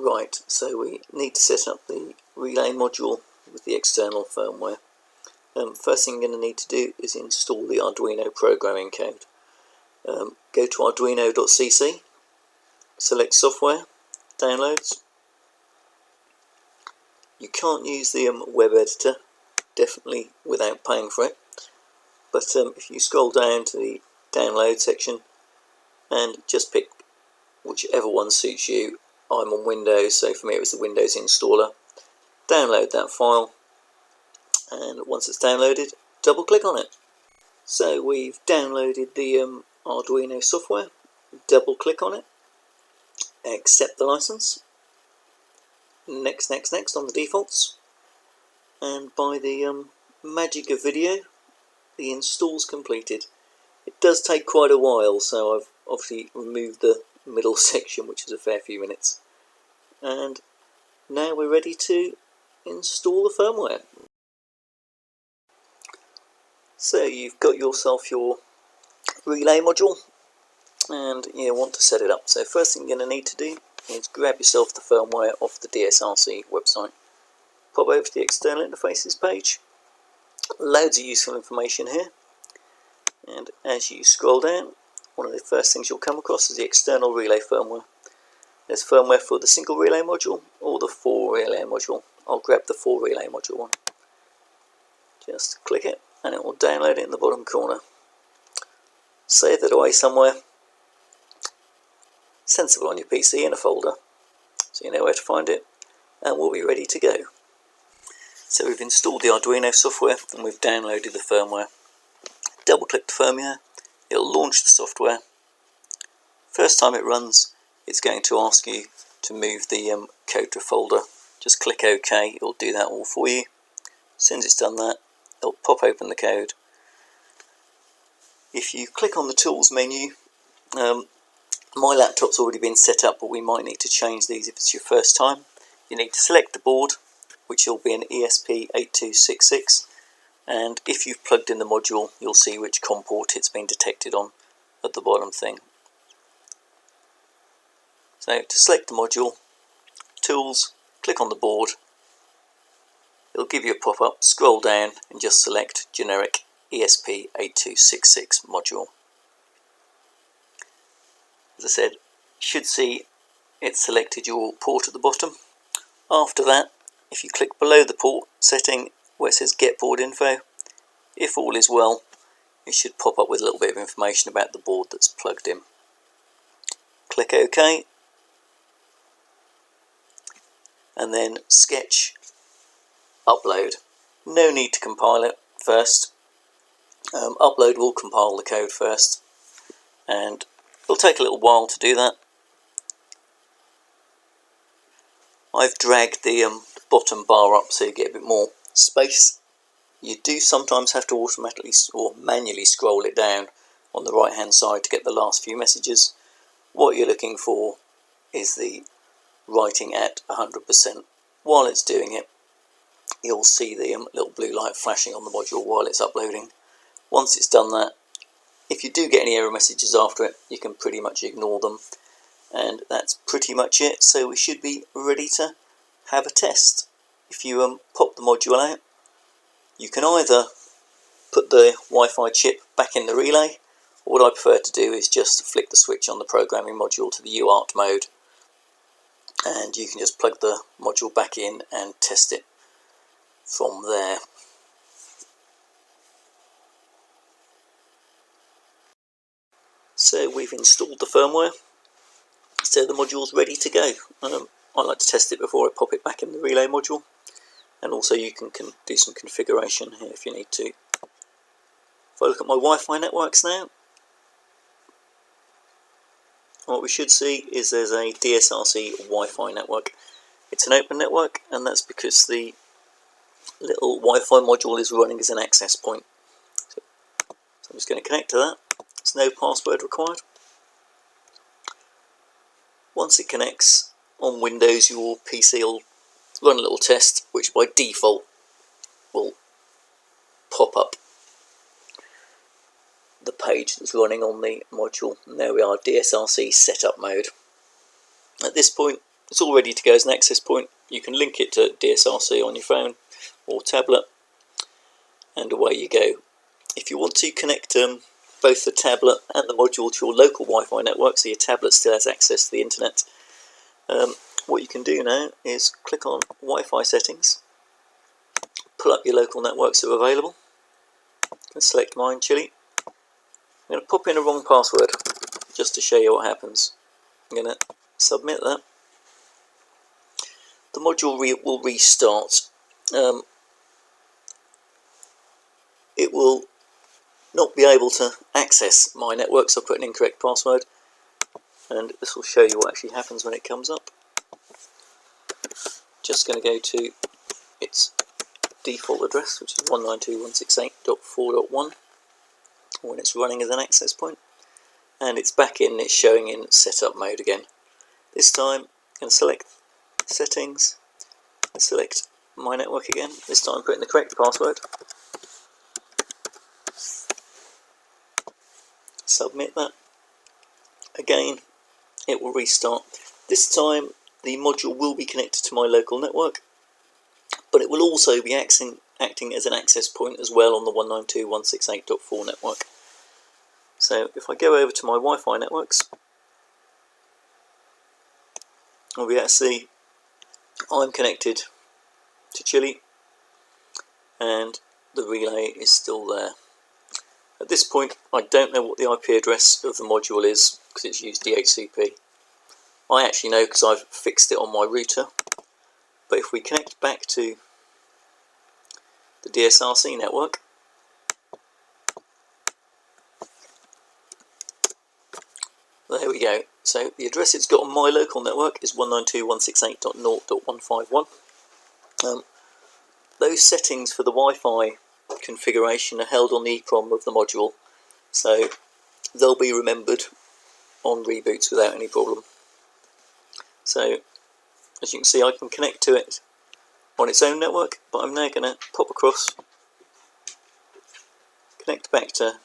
Right, so we need to set up the relay module with the external firmware. First thing you're going to need to do is install the Arduino programming code. Go to arduino.cc, select software, downloads. You can't use the web editor, definitely without paying for it, but if you scroll down to the download section and just pick whichever one suits you. I'm on Windows, so for me it was the Windows installer. Download that file, and once it's downloaded, double click on it. So we've downloaded the Arduino software, double click on it, accept the license, next on the defaults, and by the magic of video, the install's completed. It does take quite a while, so I've obviously removed the middle section, which is a fair few minutes, and now we're ready to install the firmware. So you've got yourself your relay module and you want to set it up. So first thing you're going to need to do is grab yourself the firmware off the DSRC website. Pop over to the external interfaces page. Loads of useful information here, and as you scroll down, one of the first things you'll come across is the external relay firmware. There's firmware for the single relay module or the 4 relay module. I'll grab the 4 relay module one. Just click it and it will download it in the bottom corner. Save that away somewhere sensible on your PC in a folder, so you know where to find it, and we'll be ready to go. So we've installed the Arduino software and we've downloaded the firmware. Double click the firmware, it'll launch the software. First time it runs, it's going to ask you to move the code to a folder. Just click OK, it'll do that all for you. As soon as it's done that, it'll pop open the code. If you click on the tools menu, my laptop's already been set up, but we might need to change these if it's your first time. You need to select the board, which will be an ESP8266, and if you've plugged in the module, you'll see which COM port it's been detected on at the bottom thing. So to select the module, tools, click on the board, it'll give you a pop-up, scroll down and just select generic ESP8266 module. As I said, you should see it's selected your port at the bottom. After that, if you click below the port setting where it says get board info, if all is well, it should pop up with a little bit of information about the board that's plugged in. Click OK, and then sketch, upload. No need to compile it first. Upload will compile the code first, and it'll take a little while to do that. I've dragged the bottom bar up so you get a bit more space. You do sometimes have to automatically or manually scroll it down on the right hand side to get the last few messages. What you're looking for is the writing at 100%. While it's doing it, you'll see the little blue light flashing on the module while it's uploading. Once it's done that, if you do get any error messages after it, you can pretty much ignore them. And that's pretty much it, so we should be ready to have a test. If you pop the module out, you can either put the Wi-Fi chip back in the relay, or what I prefer to do is just flick the switch on the programming module to the UART mode, and you can just plug the module back in and test it from there. So we've installed the firmware, so the module's ready to go. I like to test it before I pop it back in the relay module, and also you can do some configuration here if you need to. If I look at my Wi-Fi networks now, what we should see is there's a DSRC Wi-Fi network. It's an open network, and that's because the little Wi-Fi module is running as an access point. So I'm just going to connect to that. There's no password required. Once it connects on Windows, your PC will run a little test, which by default will pop up the page that's running on the module. And there we are, DSRC setup mode. At this point, it's all ready to go as an access point. You can link it to DSRC on your phone or tablet, and away you go. If you want to connect both the tablet and the module to your local Wi-Fi network, so your tablet still has access to the internet, what you can do now is click on Wi-Fi settings, pull up your local networks that are available, and select mine, Chile. I'm going to pop in a wrong password just to show you what happens. I'm going to submit that. The module will restart. It will not be able to access my network, so I put an incorrect password, and this will show you what actually happens when it comes up. Just going to go to its default address, which is 192.168.4.1, when it's running as an access point, and it's back in, it's showing in setup mode again. This time I'm going to select settings and select my network again, this time put in the correct password, submit that. Again, it will restart. This time the module will be connected to my local network, but it will also be acting as an access point as well on the 192.168.4 network. So if I go over to my Wi-Fi networks, I'll be able to see I'm connected to Chile and the relay is still there. At this point I don't know what the IP address of the module is because it's used DHCP. I actually know because I've fixed it on my router, but if we connect back to the DSRC network, there we go. So the address it's got on my local network is 192.168.0.151. Those settings for the Wi-Fi configuration are held on the EEPROM of the module, so they'll be remembered on reboots without any problem. So as you can see, I can connect to it on its own network, but I'm now going to pop across, connect back to,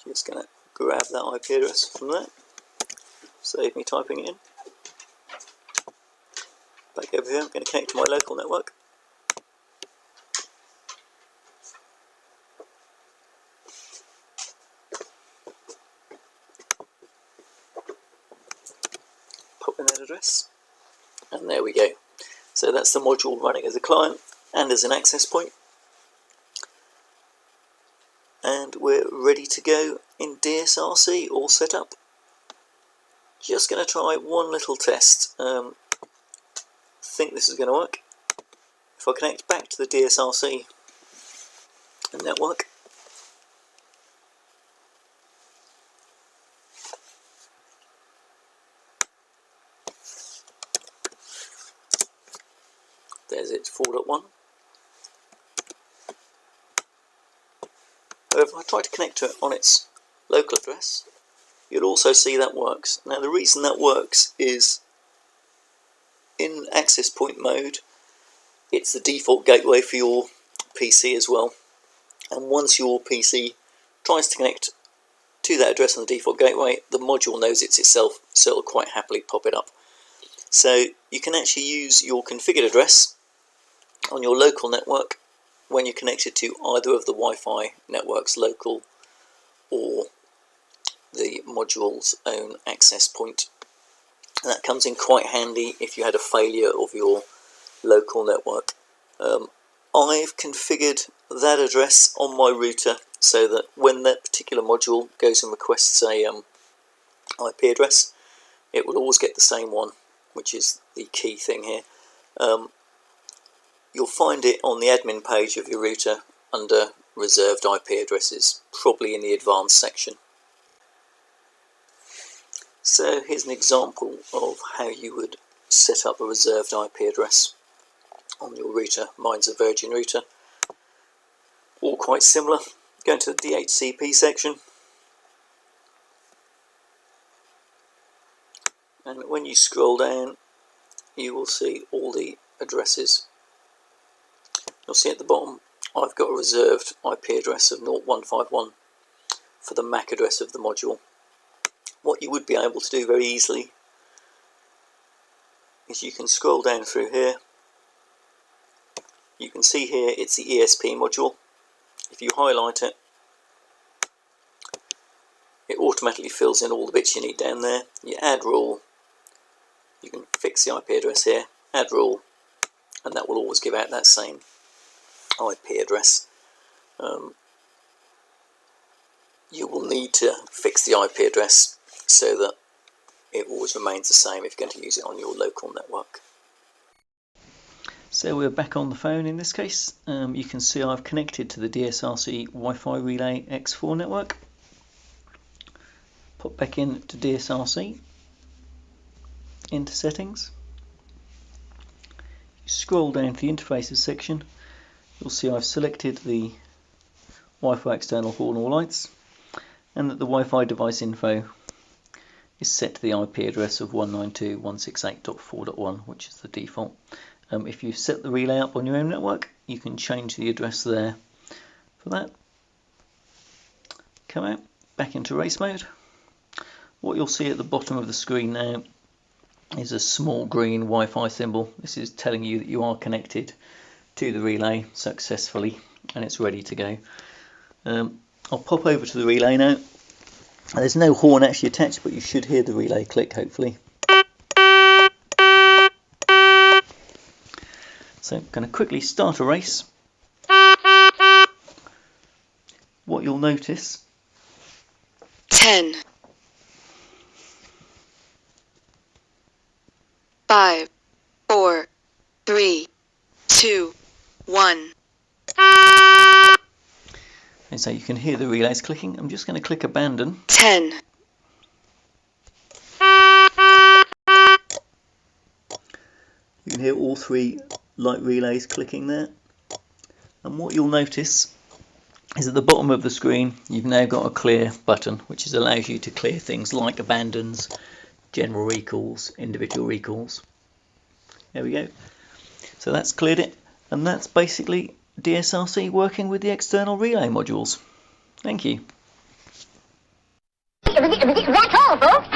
just going to grab that IP address from there, save me typing it in. Back over here, I'm going to connect to my local network. Pop in that address, and there we go. So that's the module running as a client and as an access point, and we're ready to go in DSRC, all set up. Just going to try one little test. Think this is going to work. If I connect back to the DSRC network, there's its 4.1. However, if I try to connect to it on its local address, you'll also see that works. Now the reason that works is in access point mode, it's the default gateway for your PC as well, and once your PC tries to connect to that address on the default gateway, the module knows it's itself, so it'll quite happily pop it up. So you can actually use your configured address on your local network when you're connected to either of the Wi-Fi networks, local or the module's own access point. And that comes in quite handy if you had a failure of your local network. I've configured that address on my router so that when that particular module goes and requests a IP address, it will always get the same one, which is the key thing here. You'll find it on the admin page of your router under reserved IP addresses, probably in the advanced section. So here's an example of how you would set up a reserved IP address on your router. Mine's a Virgin router. All quite similar. Go into the DHCP section, and when you scroll down you will see all the addresses. You'll see at the bottom I've got a reserved IP address of 0.151 for the MAC address of the module. What you would be able to do very easily is you can scroll down through here. You can see here it's the ESP module. If you highlight it, it automatically fills in all the bits you need down there. You add rule, you can fix the IP address here, add rule, and that will always give out that same IP address. You will need to fix the IP address so that it always remains the same if you're going to use it on your local network. So we're back on the phone in this case. You can see I've connected to the DSRC Wi-Fi Relay X4 network. Pop back in to DSRC, into settings. You scroll down to the interfaces section. You'll see I've selected the Wi-Fi external for all lights, and that the Wi-Fi device info is set to the IP address of 192.168.4.1, which is the default. If you set the relay up on your own network, you can change the address there for that. Come out, back into race mode. What you'll see at the bottom of the screen now is a small green Wi-Fi symbol. This is telling you that you are connected to the relay successfully and it's ready to go. I'll pop over to the relay now. There's no horn actually attached, but you should hear the relay click hopefully. So I'm going to quickly start a race. What you'll notice, 10, 5, 4, 3, 2, 1. and so you can hear the relays clicking. I'm just going to click abandon. 10. You can hear all three light relays clicking there. And what you'll notice is at the bottom of the screen you've now got a clear button, which allows you to clear things like abandons, general recalls, individual recalls. There we go. So that's cleared it, and that's basically DSRC working with the external relay modules. Thank you. That's all, folks.